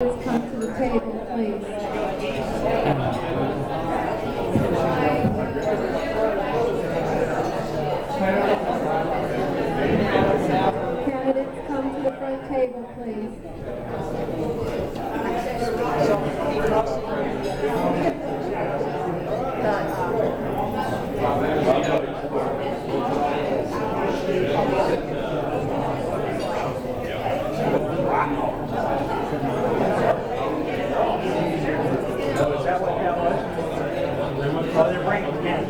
Please come to the table, please. Candidates, come to the front table, please. Oh, is that what that was? Oh, they're bringing it again.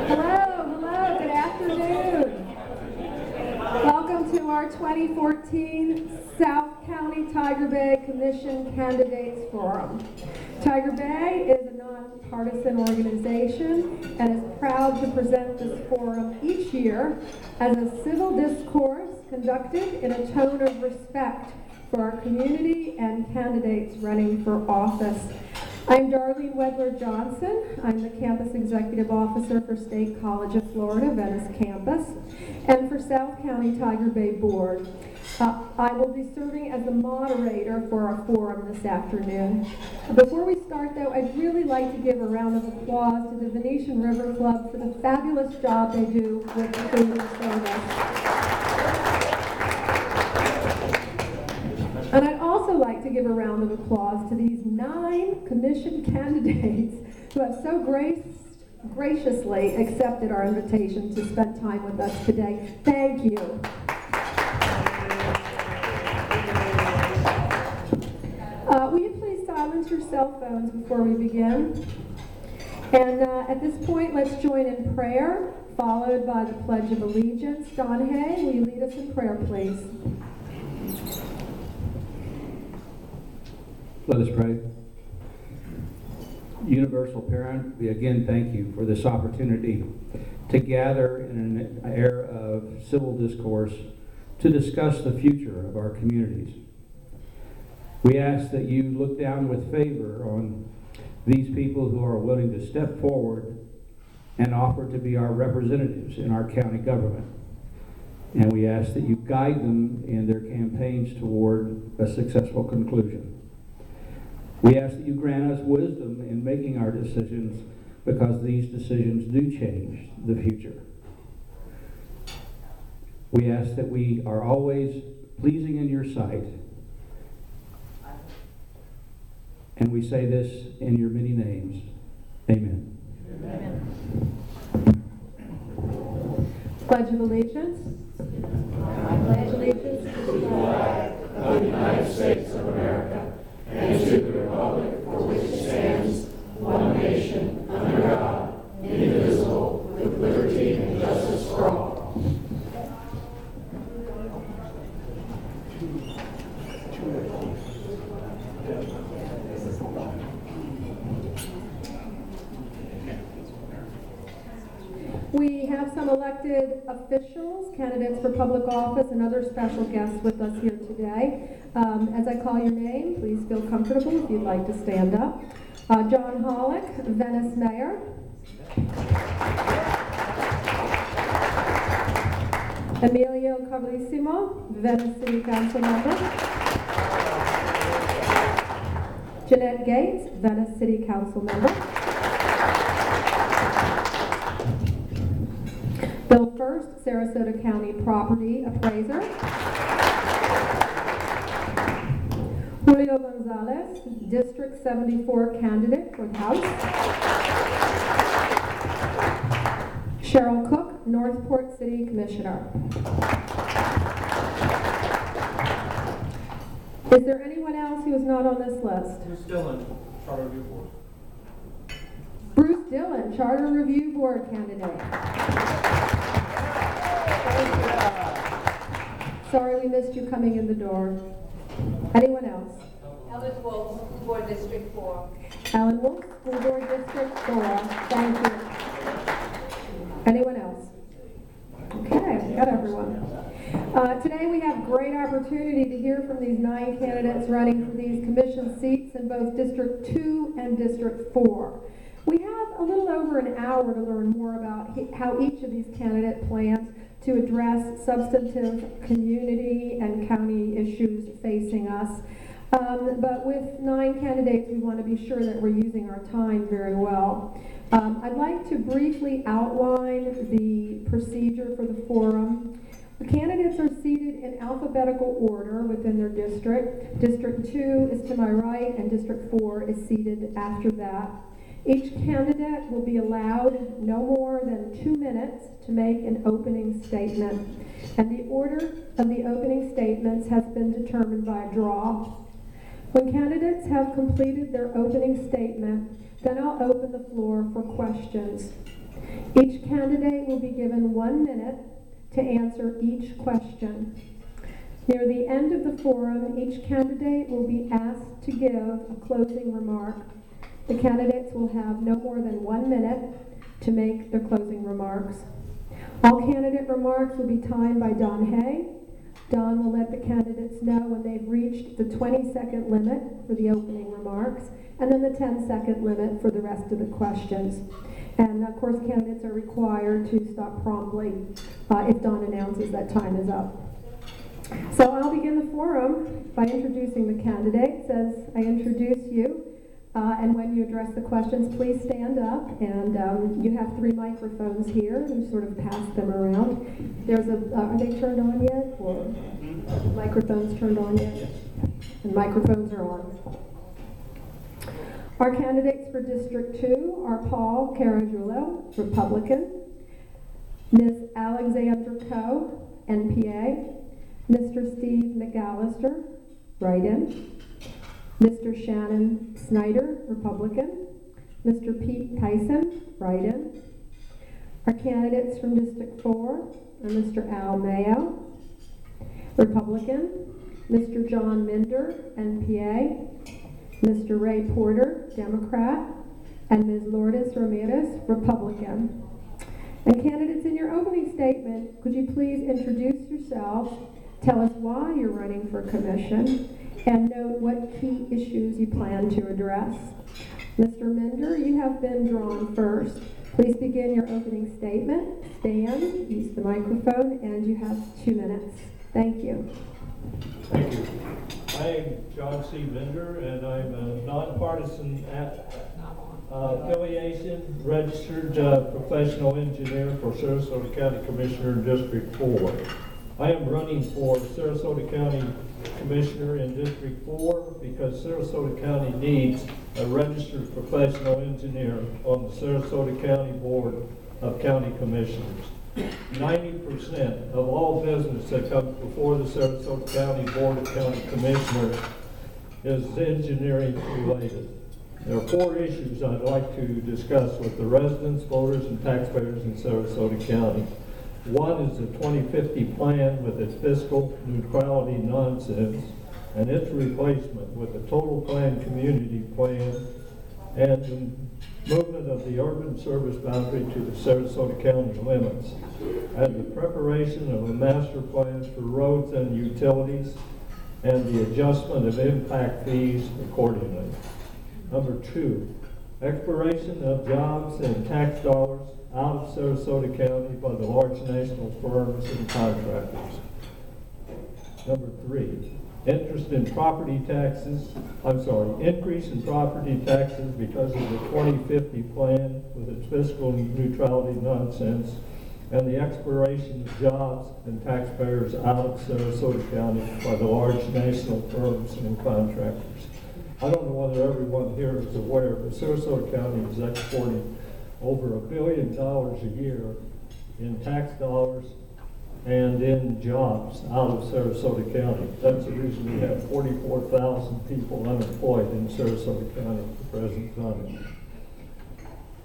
Hello, good afternoon. Welcome to our 2014 South County Tiger Bay Commission Candidates Forum. Tiger Bay is a nonpartisan organization and is proud to present this forum each year as a civil discourse conducted in a tone of respect for our community and candidates running for office. I'm Darlene Wedler Johnson. I'm the Campus Executive Officer for State College of Florida, Venice Campus, and for South County Tiger Bay Board. I will be serving as the moderator for our forum this afternoon. Before we start, though, I'd really like to give a round of applause to the Venetian River Club for the fabulous job they do with the food and service. And I'd also like to give a round of applause to these 9 commission candidates who have so graciously accepted our invitation to spend time with us today. Thank you. Will you please silence your cell phones before we begin? And at this point, let's join in prayer, followed by the Pledge of Allegiance. Don Hay, will you lead us in prayer, please? Let us pray. Universal Parent, we again thank you for this opportunity to gather in an era of civil discourse to discuss the future of our communities. We ask that you look down with favor on these people who are willing to step forward and offer to be our representatives in our county government. And we ask that you guide them in their campaigns toward a successful conclusion. We ask that you grant us wisdom in making our decisions, because these decisions do change the future. We ask that we are always pleasing in your sight. And we say this in your many names. Amen. Amen. Pledge of Allegiance. I pledge allegiance to the flag of the United States of America and to the republic for which it stands, one nation, under God, indivisible, with liberty and justice for all. We have some elected officials, candidates for public office, and other special guests with us here today. As I call your name, please feel comfortable if you'd like to stand up. John Hollick, Venice Mayor. Emilio Carlissimo, Venice City Council Member. Jeanette Gates, Venice City Council Member. Sarasota County Property Appraiser. Julio Gonzalez, District 74 candidate for the House. Cheryl Cook, Northport City Commissioner. Is there anyone else who is not on this list? Bruce Dillon, Charter Review Board. Bruce Dillon, Charter Review Board candidate. Sorry we missed you coming in the door. Anyone else? Ellen Wolf, School Board District 4. Alan Wolf, School Board District 4. Thank you. Anyone else? Okay, got everyone. Today we have great opportunity to hear from these 9 candidates running for these commission seats in both District 2 and District 4. We have a little over an hour to learn more about how each of these candidates plans to address substantive community and county issues facing us. But with 9 candidates, we want to be sure that we're using our time very well. I'd like to briefly outline the procedure for the forum. The candidates are seated in alphabetical order within their district. District 2 is to my right, and District 4 is seated after that. Each candidate will be allowed no more than 2 minutes to make an opening statement, and the order of the opening statements has been determined by a draw. When candidates have completed their opening statement, then I'll open the floor for questions. Each candidate will be given 1 minute to answer each question. Near the end of the forum, each candidate will be asked to give a closing remark. The candidates will have no more than 1 minute to make their closing remarks. All candidate remarks will be timed by Don Hay. Don will let the candidates know when they've reached the 20-second limit for the opening remarks, and then the 10-second limit for the rest of the questions. And of course, candidates are required to stop promptly if Don announces that time is up. So I'll begin the forum by introducing the candidates. As I introduce you, and when you address the questions, please stand up. And you have 3 microphones here. We sort of pass them around. There's are they turned on yet? Or microphones turned on yet? And microphones are on. Our candidates for District 2 are Paul Caragiullo, Republican, Ms. Alexandra Coe, NPA, Mr. Steve McAllister, write-in, Mr. Shannon Snyder, Republican, Mr. Pete Tyson, write-in. Our candidates from District 4 are Mr. Al Mayo, Republican, Mr. John Minder, NPA, Mr. Ray Porter, Democrat, and Ms. Lourdes Ramirez, Republican. And candidates, in your opening statement, could you please introduce yourselves, tell us why you're running for commission, and note what key issues you plan to address. Mr. Minder, you have been drawn first. Please begin your opening statement, stand, use the microphone, and you have 2 minutes. Thank you. Thank you. I'm John C. Minder, and I'm a nonpartisan affiliation, registered professional engineer for Sarasota County Commissioner in District 4. I am running for Sarasota County Commissioner in District 4 because Sarasota County needs a registered professional engineer on the Sarasota County Board of County Commissioners. 90% of all business that comes before the Sarasota County Board of County Commissioners is engineering related. There are 4 issues I'd like to discuss with the residents, voters, and taxpayers in Sarasota County. One is the 2050 plan with its fiscal neutrality nonsense and its replacement with a total plan community plan and the movement of the urban service boundary to the Sarasota County limits, and the preparation of a master plan for roads and utilities, and the adjustment of impact fees accordingly. Number 2, exploration of jobs and tax dollars out of Sarasota County by the large national firms and contractors. Number 3, increase in property taxes because of the 2050 plan with its fiscal neutrality nonsense and the exploration of jobs and taxpayers out of Sarasota County by the large national firms and contractors. I don't know whether everyone here is aware, but Sarasota County is exporting over $1 billion a year in tax dollars and in jobs out of Sarasota County. That's the reason we have 44,000 people unemployed in Sarasota County at the present time.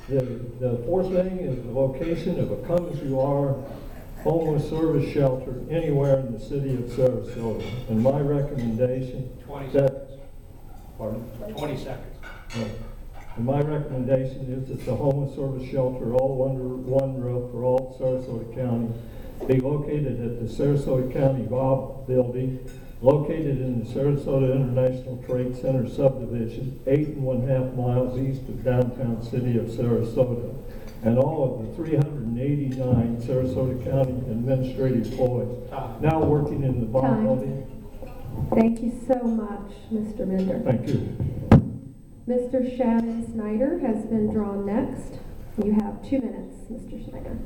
The fourth thing is the location of a come-as-you-are homeless service shelter anywhere in the city of Sarasota. And my recommendation 20 that, seconds. pardon? 20 seconds. And my recommendation is that the homeless service shelter, all under one roof for all Sarasota County, be located at the Sarasota County Bob Building, located in the Sarasota International Trade Center subdivision, 8.5 miles east of downtown city of Sarasota. And all of the 389 Sarasota County administrative employees now working in the Bob Time. Building. Thank you so much, Mr. Minder. Thank you. Mr. Shannon Snyder has been drawn next. You have 2 minutes, Mr. Snyder.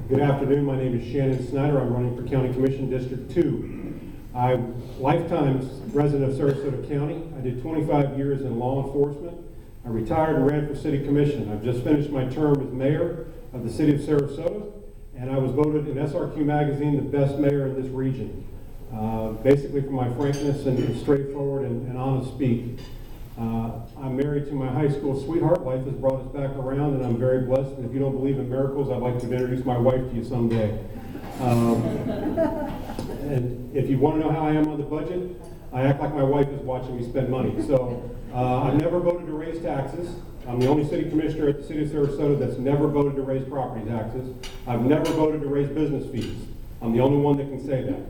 Good afternoon. My name is Shannon Snyder. I'm running for County Commission District 2. I'm lifetime resident of Sarasota County. I did 25 years in law enforcement. I retired and ran for City Commission. I've just finished my term as mayor of the city of Sarasota, and I was voted in SRQ magazine the best mayor in this region. Basically for my frankness and straightforward and honest speak. I'm married to my high school sweetheart. Life has brought us back around, and I'm very blessed. And if you don't believe in miracles, I'd like to introduce my wife to you someday. And if you want to know how I am on the budget, I act like my wife is watching me spend money. So I've never voted to raise taxes. I'm the only city commissioner at the city of Sarasota that's never voted to raise property taxes. I've never voted to raise business fees. I'm the only one that can say that.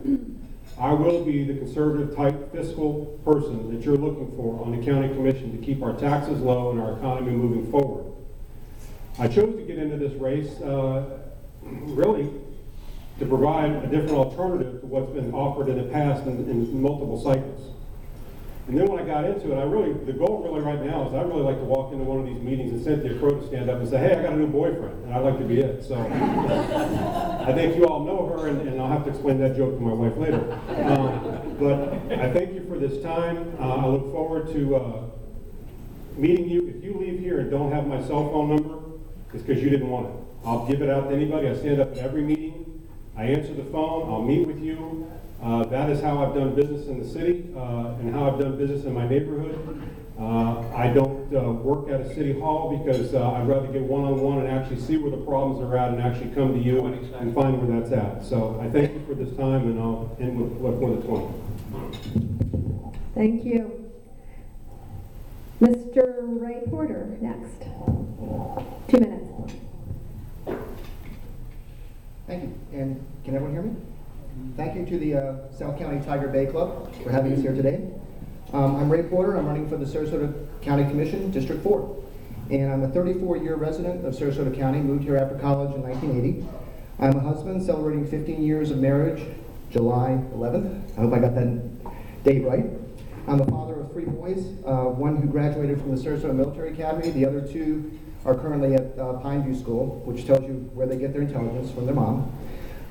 I will be the conservative type fiscal person that you're looking for on the county commission to keep our taxes low and our economy moving forward. I chose to get into this race really to provide a different alternative to what's been offered in the past in multiple cycles. And then when I got into it, the goal really right now is I'd really like to walk into one of these meetings and Cynthia Crow to stand up and say, hey, I got a new boyfriend, and I'd like to be it. So I think you all know her, and I'll have to explain that joke to my wife later. But I thank you for this time. I look forward to meeting you. If you leave here and don't have my cell phone number, it's because you didn't want it. I'll give it out to anybody. I stand up at every meeting. I answer the phone. I'll meet with you. That is how I've done business in the city and how I've done business in my neighborhood. I don't work at a city hall because I'd rather get one-on-one and actually see where the problems are at and actually come to you and find where that's at. So I thank you for this time, and I'll end with more than 20. Thank you. Mr. Ray Porter, next. 2 minutes. Thank you. And can everyone hear me? Thank you to the South County Tiger Bay Club for having us here today. I'm Ray Porter. I'm running for the Sarasota County Commission, District 4. And I'm a 34-year resident of Sarasota County, moved here after college in 1980. I'm a husband celebrating 15 years of marriage, July 11th. I hope I got that date right. I'm a father of 3 boys, one who graduated from the Sarasota Military Academy. The other 2 are currently at Pineview School, which tells you where they get their intelligence from their mom.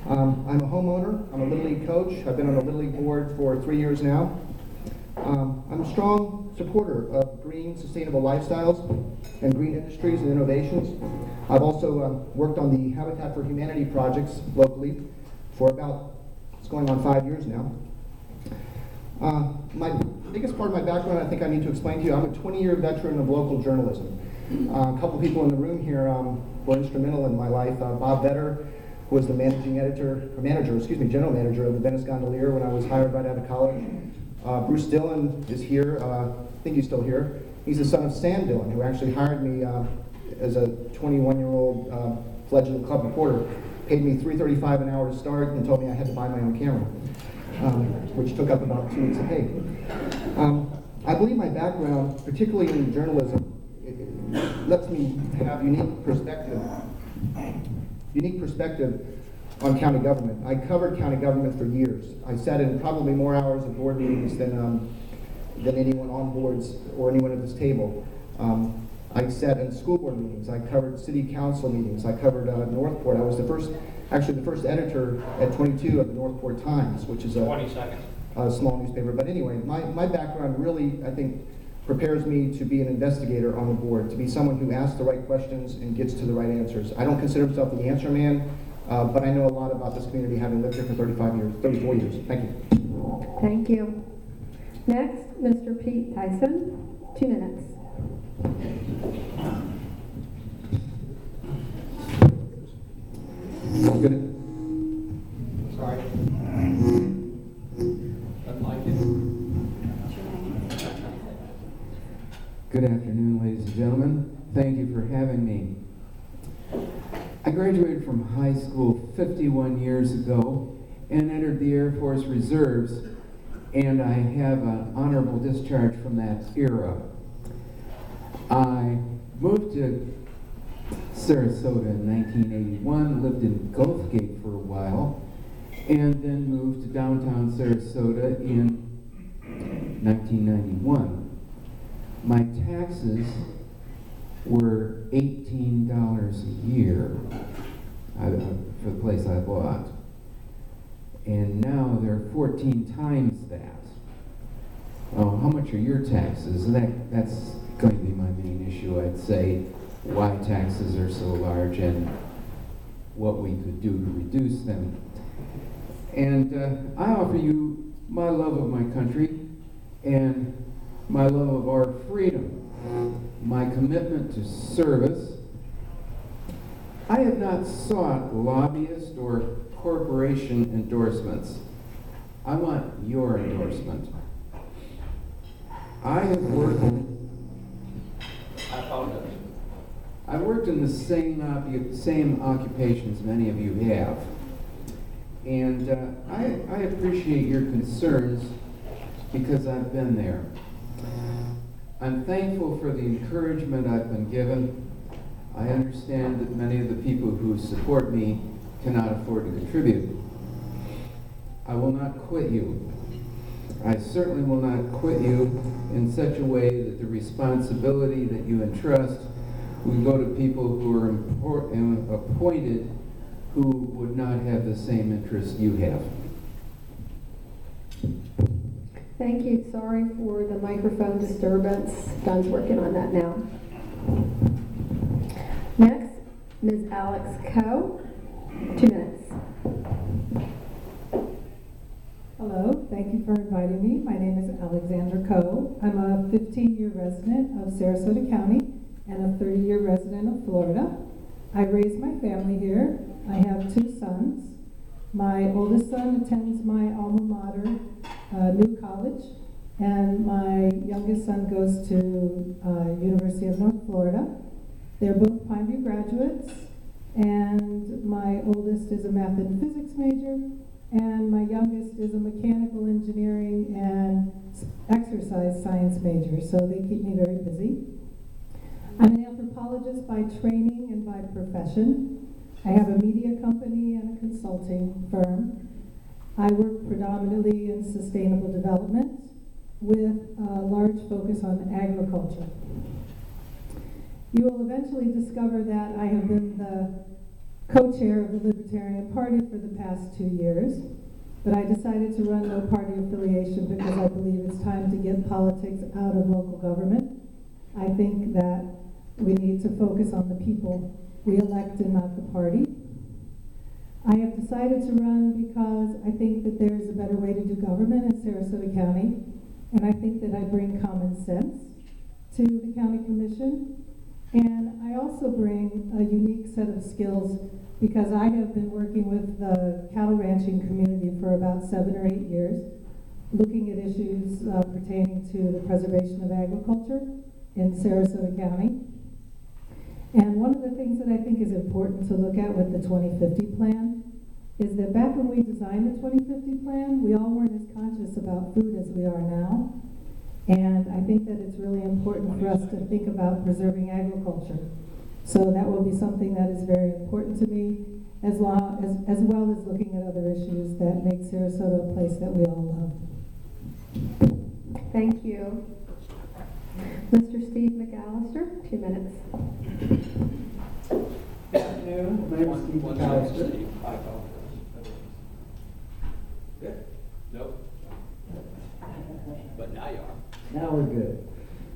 I'm a homeowner. I'm a Little League coach. I've been on the Little League board for 3 years now. I'm a strong supporter of green, sustainable lifestyles and green industries and innovations. I've also worked on the Habitat for Humanity projects locally for about, it's going on 5 years now. My biggest part of my background I think I need to explain to you, I'm a 20-year veteran of local journalism. A couple people in the room here were instrumental in my life. Bob Vetter was the general manager of the Venice Gondolier when I was hired right out of college. Bruce Dillon is here. I think he's still here. He's the son of Sam Dillon, who actually hired me as a 21-year-old fledgling club reporter. Paid me $3.35 an hour to start and told me I had to buy my own camera, which took up about 2 weeks of pay. I believe my background, particularly in journalism, it lets me have unique perspective on county government. I covered county government for years. I sat in probably more hours of board meetings than anyone on boards or anyone at this table. I sat in school board meetings. I covered city council meetings. I covered Northport. I was the first editor at 22 of the Northport Times, which is 20 seconds. a small newspaper. But anyway, my background really, I think, prepares me to be an investigator on the board, to be someone who asks the right questions and gets to the right answers. I don't consider myself the answer man, but I know a lot about this community, having lived here for 34 years. Thank you. Thank you. Next, Mr. Pete Tyson, 2 minutes. Good, Sorry. Doesn't like it. Good afternoon, ladies and gentlemen. Thank you for having me. I graduated from high school 51 years ago and entered the Air Force Reserves, and I have an honorable discharge from that era. I moved to Sarasota in 1981, lived in Gulfgate for a while, and then moved to downtown Sarasota in 1991. My taxes were $18 a year for the place I bought. And now they're 14 times that. Oh, how much are your taxes? That's going to be my main issue, I'd say, why taxes are so large and what we could do to reduce them. And I offer you my love of my country and my love of our freedom, my commitment to service. I have not sought lobbyist or corporation endorsements. I want your endorsement. I have worked I've worked in the same occupations many of you have. And I appreciate your concerns because I've been there. I'm thankful for the encouragement I've been given. I understand that many of the people who support me cannot afford to contribute. I will not quit you. I certainly will not quit you in such a way that the responsibility that you entrust will go to people who are appointed who would not have the same interest you have. Thank you. Sorry for the microphone disturbance. Don's working on that now. Next, Ms. Alex Coe, 2 minutes. Hello, thank you for inviting me. My name is Alexandra Coe. I'm a 15-year resident of Sarasota County and a 30-year resident of Florida. I raised my family here. I have 2 sons. My oldest son attends my alma mater, New College, and my youngest son goes to University of North Florida. They're both Pineview graduates, and my oldest is a math and physics major, and my youngest is a mechanical engineering and exercise science major, so they keep me very busy. I'm an anthropologist by training and by profession. I have a media company and a consulting firm. I work predominantly in sustainable development with a large focus on agriculture. You will eventually discover that I have been the co-chair of the Libertarian Party for the past 2 years, but I decided to run no party affiliation because I believe it's time to get politics out of local government. I think that we need to focus on the people we elect and not the party. I have decided to run because I think that there's a better way to do government in Sarasota County, and I think that I bring common sense to the county commission, and I also bring a unique set of skills because I have been working with the cattle ranching community for about 7 or 8 years, looking at issues pertaining to the preservation of agriculture in Sarasota County. And one of the things that I think is important to look at with the 2050 plan is that back when we designed the 2050 plan, we all weren't as conscious about food as we are now. And I think that it's really important for us to think about preserving agriculture. So that will be something that is very important to me, as well as looking at other issues that make Sarasota a place that we all love. Thank you. Mr. Steve McAllister, 2 minutes. Good afternoon, my name is Steve McAllister. Good. Nope. But now you are. Now we're good.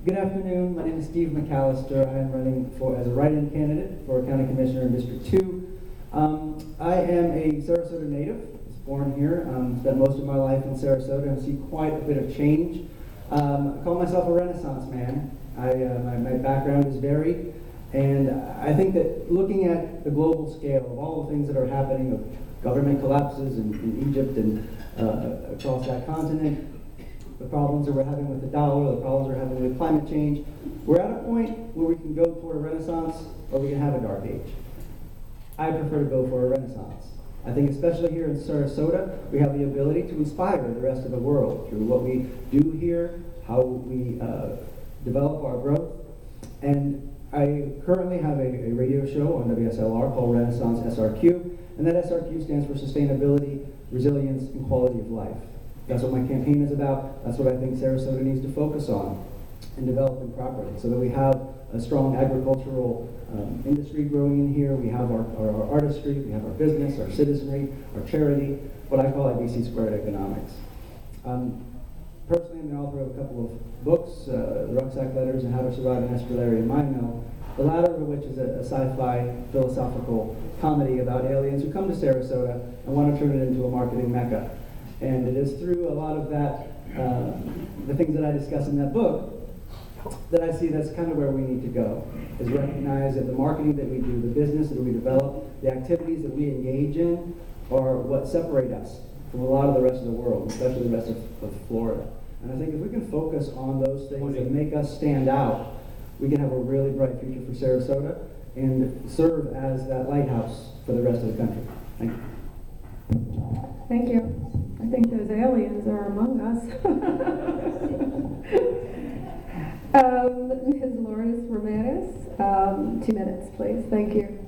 Good afternoon, my name is Steve McAllister. I am running as a write-in candidate for County Commissioner in District 2. I am a Sarasota native. I was born here, spent most of my life in Sarasota and see quite a bit of change. I call myself a Renaissance man. My background is varied, and I think that looking at the global scale of all the things that are happening, of government collapses in Egypt and across that continent, the problems that we're having with the dollar, the problems we're having with climate change, we're at a point where we can go toward a renaissance or we can have a dark age. I prefer to go for a renaissance. I think especially here in Sarasota, we have the ability to inspire the rest of the world through what we do here, how we develop our growth. And I currently have a radio show on WSLR called Renaissance SRQ, and that SRQ stands for Sustainability, Resilience, and Quality of Life. That's what my campaign is about. That's what I think Sarasota needs to focus on and developing properly, so that we have a strong agricultural industry growing in here. We have our artistry, we have our business, our citizenry, our charity, what I call IBC squared economics. Personally, I'm the author of a couple of books, The Rucksack Letters and How to Survive an Estrellarian Mine Mill, the latter of which is a sci-fi philosophical comedy about aliens who come to Sarasota and want to turn it into a marketing mecca. And it is through a lot of that, the things that I discuss in that book, that I see that's kind of where we need to go, is recognize that the marketing that we do, the business that we develop, the activities that we engage in are what separate us from a lot of the rest of the world, especially the rest of Florida. And I think if we can focus on those things that make us stand out, we can have a really bright future for Sarasota and serve as that lighthouse for the rest of the country. Thank you. Thank you. I think those aliens are among us. Ms. Lourdes Ramirez, 2 minutes, please. Thank you.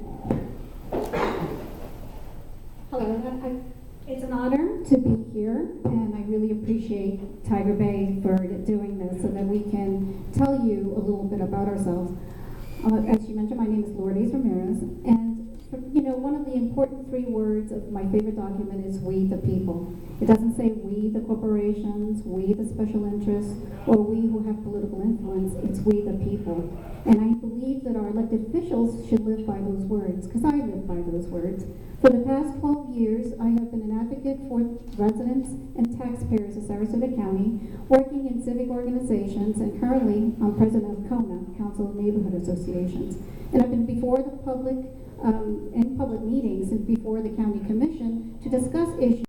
Hello. It's an honor to be here, and I really appreciate Tiger Bay for doing this so that we can tell you a little bit about ourselves. As you mentioned, my name is Lourdes Ramirez, and one of the important 3 words of my favorite document is we the people. It doesn't say we the corporations, we the special interests, or we who have political influence. It's we the people. And I believe that our elected officials should live by those words, because I live by those words. For the past 12 years, I have been an advocate for residents and taxpayers of Sarasota County, working in civic organizations, and currently I'm president of CONA, Council of Neighborhood Associations. And I've been before the public, in public meetings and before the county commission to discuss issues